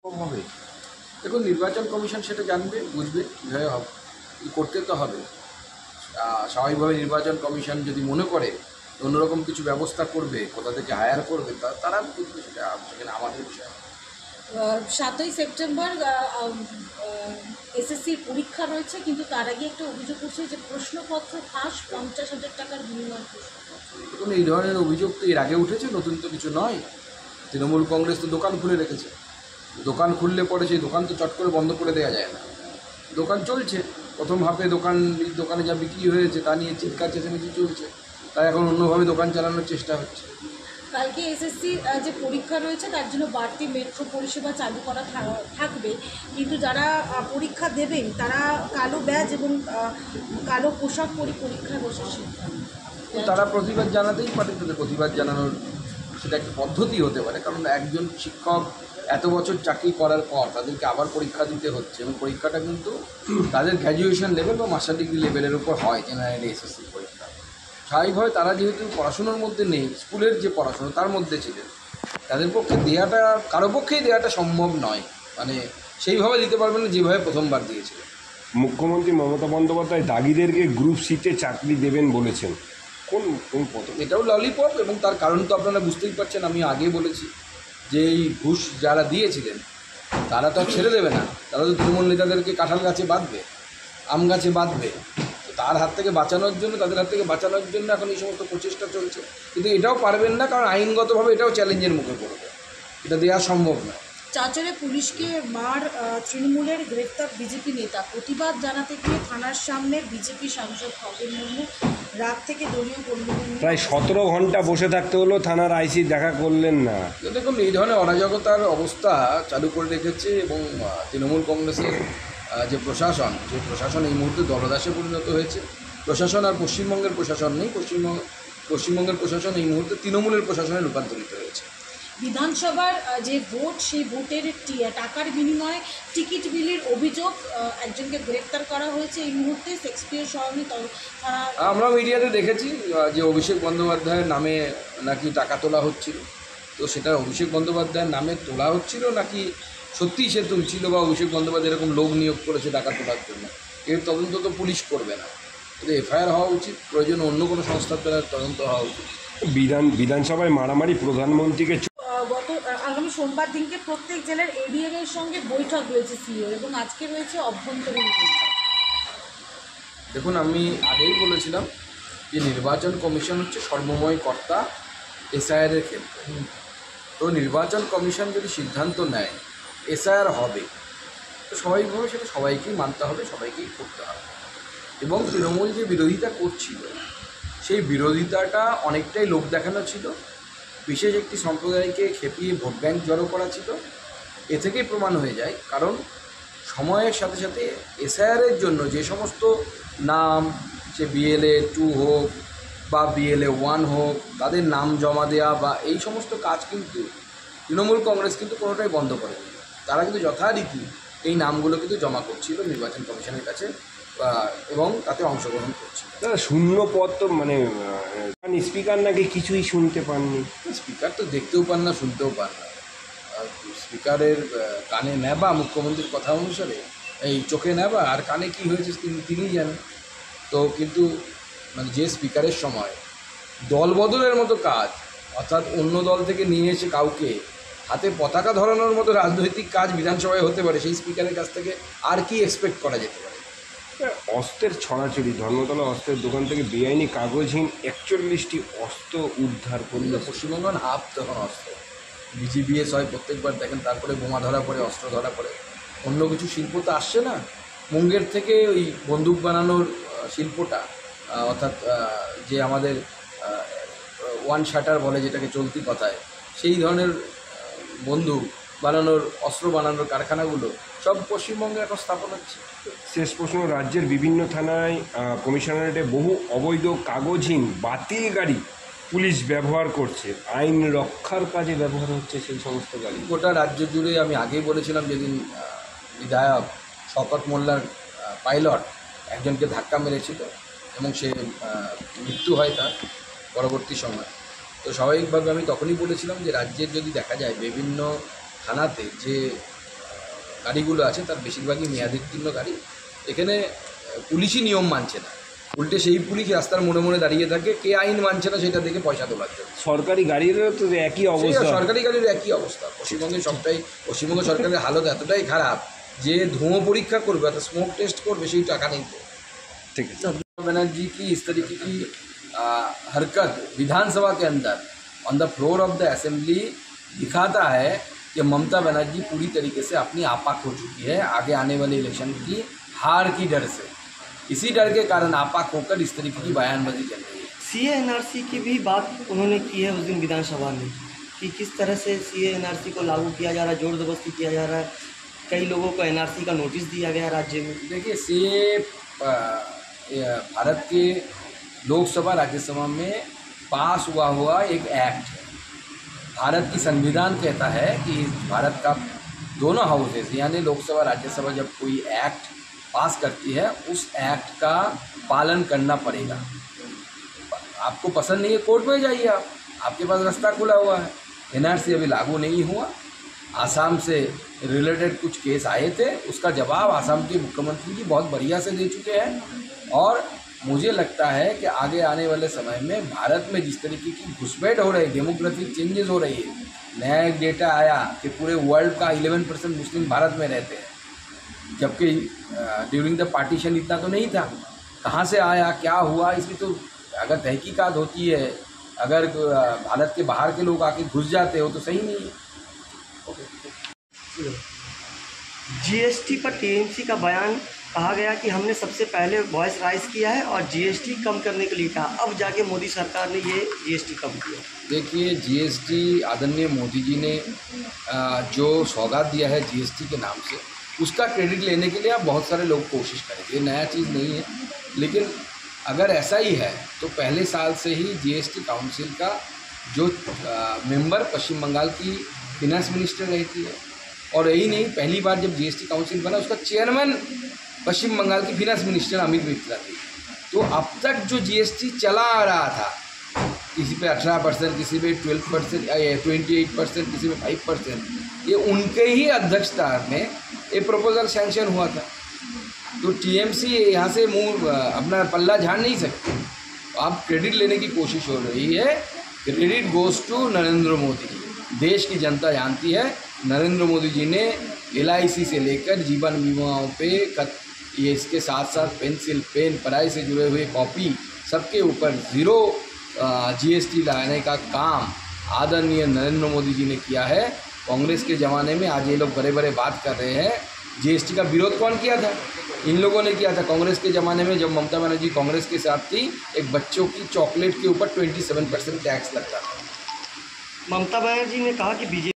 হবে। দেখুন, নির্বাচন কমিশন সেটা জানবে, বুঝবে, কীভাবে করতে তো হবে। স্বাভাবিকভাবে নির্বাচন কমিশন যদি মনে করে অন্যরকম কিছু ব্যবস্থা করবে, কোথা থেকে হায়ার করবে, তারা বুঝবে, সেখানে আমাদের বিষয়। 7ই সেপ্টেম্বর এসএসসির পরীক্ষা রয়েছে, কিন্তু তার আগে একটা অভিযোগ করছে যে প্রশ্নপত্র ফাঁস, 50,000 টাকার বিনিময়ে প্রশ্নপত্র। দেখুন, এই ধরনের অভিযোগ তো এর আগে উঠেছে, নতুন তো কিছু নয়। তৃণমূল কংগ্রেস তো দোকান খুলে রেখেছে। দোকান খুললে পরে সেই দোকান তো চট করে বন্ধ করে দেওয়া যায় না। দোকান চলছে, প্রথম হাফে দোকানে যা বিক্রি হয়েছে তা নিয়ে চিৎকার চেঁচামেচি চলছে, তাই এখন অন্যভাবে দোকান চালানোর চেষ্টা হচ্ছে। কালকে এসএসসির যে পরীক্ষা রয়েছে তার জন্য বাড়তি মেট্রো পরিষেবা চালু করা থাকবে, কিন্তু যারা পরীক্ষা দেবেন তারা কালো ব্যাজ এবং কালো পোশাক পরে পরীক্ষায় বসার সিদ্ধান্ত। তারা প্রতিবাদ জানাতেই পারে, তাদের প্রতিবাদ জানানোর সেটা একটা পদ্ধতি হতে পারে, কারণ একজন শিক্ষক এত বছর চাকরি করার পর তাদেরকে আবার পরীক্ষা দিতে হচ্ছে, এবং পরীক্ষাটা কিন্তু তাদের গ্র্যাজুয়েশন লেভেল বা মাস্টার ডিগ্রি লেভেলের উপর হয় জেনারেলি এসএসসি পরীক্ষা। স্বাভাবিকভাবে তারা যেহেতু পড়াশুনোর মধ্যে নেই, স্কুলের যে পড়াশুনো তার মধ্যে ছিলেন, তাদের পক্ষে দেওয়াটা, কারো পক্ষেই দেওয়াটা সম্ভব নয়, মানে সেইভাবে দিতে পারবেন না যেভাবে প্রথমবার দিয়েছিলেন। মুখ্যমন্ত্রী মমতা বন্দ্যোপাধ্যায় দাগিদেরকে গ্রুপ সিতে চাকরি দেবেন বলেছেন, কোন কোন পদ? এটাও ললিপপ, এবং তার কারণ তো আপনারা বুঝতেই পারছেন। আমি আগে বলেছি যে এই ঘুষ যারা দিয়েছিলেন তারা তো আর ছেড়ে দেবে না, তারা তো তৃণমূল নেতাদেরকে কাঁঠাল গাছে বাঁধবে, আম গাছে বাঁধবে। তার হাত থেকে বাঁচানোর জন্য, তাদের হাত থেকে বাঁচানোর জন্য এখন এই সমস্ত প্রচেষ্টা চলছে। কিন্তু এটাও পারবেন না, কারণ আইনগতভাবে এটাও চ্যালেঞ্জের মুখে পড়বে, এটা দেওয়া সম্ভব নয়। চাচরে পুলিশকে মার তৃণমূলের গ্রেপ্তার বিজেপি নেতা, প্রতিবাদ জানাতে গিয়ে থানার সামনে বিজেপি সাংসদ খগেন মুর্মু রাত থেকে দলীয় কর্মীদের প্রায় 17 ঘন্টা বসে থাকতে হলো, থানার আইসি দেখা করলেন না। দেখুন, এই ধরনের অরাজকতার অবস্থা চালু করে রেখেছে, এবং তৃণমূল কংগ্রেসের যে প্রশাসন এই মুহূর্তে দলদাসে পরিণত হয়েছে। প্রশাসন আর পশ্চিমবঙ্গের প্রশাসন নেই, পশ্চিমবঙ্গের প্রশাসন এই মুহূর্তে তৃণমূলের প্রশাসনে রূপান্তরিত হয়েছে। বিধানসভার যে ভোট, সেই ভোটের টাকার বিনিময়ে টিকিট বিলির অভিযোগ, একজনকে গ্রেপ্তার করা হয়েছে এই মুহূর্তে শেক্সপিয়ার সরণি থানা। আমরা মিডিয়াতে দেখেছি যে অভিষেক বন্দ্যোপাধ্যায়ের নামে নাকি টাকা তোলা হচ্ছিল। তো সেটা অভিষেক বন্দ্যোপাধ্যায়ের নামে তোলা হচ্ছিল নাকি সত্যিই সে তুলছিল, বা অভিষেক বন্দ্যোপাধ্যায় এরকম লোক নিয়োগ করেছে টাকা তোলার জন্য, এর তদন্ত তো পুলিশ করবে না। কিন্তু এফআইআর হওয়া উচিত, প্রয়োজন অন্য কোনো সংস্থার দ্বারা তদন্ত হওয়া উচিত। বিধানসভায় মারামারি, প্রধানমন্ত্রীকে গত আগামী সোমবার দিনকে প্রত্যেক জেলার এডিএম এর সঙ্গে বৈঠক রয়েছে সিও, এবং আজকে রয়েছে অভ্যন্তরীণ বৈঠক। দেখুন, আমি আগেই বলেছিলাম যে নির্বাচন কমিশন হচ্ছে সর্বময় কর্তা এসআইআরের ক্ষেত্রে। তো নির্বাচন কমিশন যদি সিদ্ধান্ত নেয় এসআইআর হবে, তো স্বাভাবিকভাবে সেটা সবাইকেই মানতে হবে, সবাইকেই করতে হবে। এবং তৃণমূল যে বিরোধিতা করছিল, সেই বিরোধিতাটা অনেকটাই লোক দেখানো ছিল, বিশেষ একটি সম্প্রদায়কে খেপিয়ে ভোট ব্যাংক জড়ো করা ছিল। এ থেকেই প্রমাণ হয়ে যায়, কারণ সময়ের সাথে সাথে এসআইআরের জন্য যে সমস্ত নাম, সে বিএলএ 2 হোক বা বিএলএ 1 হোক, তাদের নাম জমা দেওয়া বা এই সমস্ত কাজ কিন্তু তৃণমূল কংগ্রেস কিন্তু কোনোটাই বন্ধ করেনি। তারা কিন্তু যথারীতি এই নামগুলো কিন্তু জমা করছিল নির্বাচন কমিশনের কাছে, এবং তাতে অংশগ্রহণ করছিল। দাদা, শূন্য পদ তো মানে স্পিকার নাকি কিছুই শুনতে পাননি। স্পিকার তো দেখতেও পান না, শুনতেও পান না। স্পিকারের কানে নেবা, মুখ্যমন্ত্রীর কথা অনুসারে এই চোখে নেবা, আর কানে কি হয়েছে তিনিই জানেন। তো কিন্তু মানে যে স্পিকারের সময় দল বদলের মতো কাজ, অর্থাৎ অন্য দল থেকে নিয়ে এসে কাউকে হাতে পতাকা ধরানোর মতো রাজনৈতিক কাজ বিধানসভায় হতে পারে, সেই স্পিকারের কাছ থেকে আর কি এক্সপেক্ট করা যেতে পারে? অস্ত্রের ছড়াছড়ি, ধর্মতলা অস্ত্রের দোকান থেকে বেআইনি কাগজহীন 41টি অস্ত্র উদ্ধার করল পশ্চিমবঙ্গ। হাফ তখন অস্ত্র বিজিবিএস হয় প্রত্যেকবার, দেখেন, তারপরে বোমা ধরা পড়ে, অস্ত্র ধরা পড়ে। অন্য কিছু শিল্প তো আসছে না। মুঙ্গের থেকে ওই বন্দুক বানানোর শিল্পটা, অর্থাৎ যে আমাদের ওয়ান শাটার বলে যেটাকে চলতি কথায়, সেই ধরনের বন্দুক বানানোর, অস্ত্র বানানোর কারখানাগুলো সব পশ্চিমবঙ্গে এখন স্থাপন হচ্ছে। শেষ প্রশ্ন, রাজ্যের বিভিন্ন থানায় কমিশনারেটে বহু অবৈধ কাগজহীন বাতিল গাড়ি পুলিশ ব্যবহার করছে, আইন রক্ষার কাজে ব্যবহার হচ্ছে সেই সমস্ত গাড়ি। গোটা রাজ্য জুড়ে আমি আগেই বলেছিলাম, যেদিন বিধায়ক শওকত মোল্লার পাইলট একজনকে ধাক্কা মেরেছিল এবং সে মৃত্যু হয় তার পরবর্তী সময়। তো স্বাভাবিকভাবে আমি তখনই বলেছিলাম যে রাজ্যের যদি দেখা যায় বিভিন্ন থানাতে যে গাড়িগুলো আছে তার বেশিরভাগই মেয়াদোত্তীর্ণ গাড়ি। এখানে পুলিশই নিয়ম মানছে না, উল্টে সেই পুলিশ রাস্তার মনে মনে দাঁড়িয়ে থাকে, কে আইন মানছে না সেটা দেখে পয়সা তোলার জন্য। সরকারি গাড়িরও তো একই অবস্থা। সরকারি গাড়ির একই অবস্থা। পশ্চিমবঙ্গ সরকারের হালত এতটাই খারাপ যে ধোঁয়া পরীক্ষা করবে অর্থাৎ স্মোক টেস্ট করবে সেই টাকা নেই। তো ঠিক আছে। ममता बनर्जी की इस तरीके की हरकत विधानसभा के अंदर on the floor of the assembly दिखाता है कि ममता बनर्जी पूरी तरीके से अपनी आपाक हो चुकी है आगे आने वाले इलेक्शन की हार की डर से। इसी डर के कारण आपाक होकर इस तरीके की बयानबाजी चल रही है। सीए एनआरसी की भी बात उन्होंने की है उस दिन विधानसभा में कि किस तरह से सीए एनआरसी को लागू किया जा रहा है, जोर जबरदस्ती किया जा रहा है। कई लोगों को एनआरसी का नोटिस दिया गया राज्य में। देखिए, सीए भारत के लोकसभा राज्यसभा में पास हुआ एक एक्ट है। भारत की संविधान कहता है कि भारत का दोनों हाउसेस यानी लोकसभा राज्यसभा जब कोई एक्ट पास करती है उस एक्ट का पालन करना पड़ेगा। आपको पसंद नहीं है, कोर्ट में जाइए, आपके पास रास्ता खुला हुआ है। एनआरसी अभी लागू नहीं हुआ। आसाम से रिलेटेड कुछ केस आए थे, उसका जवाब आसाम के मुख्यमंत्री जी बहुत बढ़िया से दे चुके हैं। और मुझे लगता है कि आगे आने वाले समय में भारत में जिस तरीके की घुसपैठ हो रही है, डेमोग्राफिक चेंजेस हो रही है, नया एक डेटा आया कि पूरे वर्ल्ड का 11% मुस्लिम भारत में रहते हैं, जबकि ड्यूरिंग द पार्टीशन इतना तो नहीं था। कहाँ से आया, क्या हुआ, इसकी तो अगर तहकीकात होती है, अगर भारत के बाहर के लोग आके घुस जाते हो तो सही नहीं है। जीएसटी पर टीएमसी का बयान, कहा गया कि हमने सबसे पहले वॉइस राइज किया है और जीएसटी कम करने के लिए कहा, अब जाके मोदी सरकार ने ये जीएसटी कम किया। देखिए, जीएसटी आदरणीय मोदी जी ने जो सौगात दिया है जीएसटी के नाम से, उसका क्रेडिट लेने के लिए आप बहुत सारे लोग कोशिश करेंगे। ये नया चीज़ नहीं है, लेकिन अगर ऐसा ही है तो पहले साल से ही जीएसटी काउंसिल का जो मेंबर पश्चिम बंगाल की फिनेंस मिनिस्टर रहती है, और यही नहीं, पहली बार जब जीएसटी काउंसिल बना उसका चेयरमैन पश्चिम बंगाल की फिनेंस मिनिस्टर अमित मित्रा थी। तो अब तक जो जीएसटी चला आ रहा था, किसी पे 18%, किसी पे 12%, 28%, किसी पे 5%, ये उनके ही अध्यक्षता में ये प्रपोजल सैंक्शन हुआ था। तो टीएमसी यहाँ से मुंह अपना पल्ला झाड़ नहीं सकते। अब क्रेडिट लेने की कोशिश हो रही है। Credit goes to Narendra Modi. देश की जनता जानती है नरेंद्र मोदी जी ने LIC से लेकर जीवन बीमाओं पे ये इसके साथ साथ पेंसिल, पेन, पढ़ाई से जुड़े हुए कॉपी, सबके ऊपर ज़ीरो जीएसटी लाने का काम आदरणीय नरेंद्र मोदी जी ने किया है। कांग्रेस के ज़माने में आज ये लोग बड़े बड़े बात कर रहे हैं। जीएसटी का विरोध कौन किया था? इन लोगों ने किया था। कांग्रेस के ज़माने में जब ममता बनर्जी कांग्रेस के साथ थी, एक बच्चों की चॉकलेट के ऊपर 27% टैक्स लगता था। ममता बनर्जी ने कहा कि बीजेपी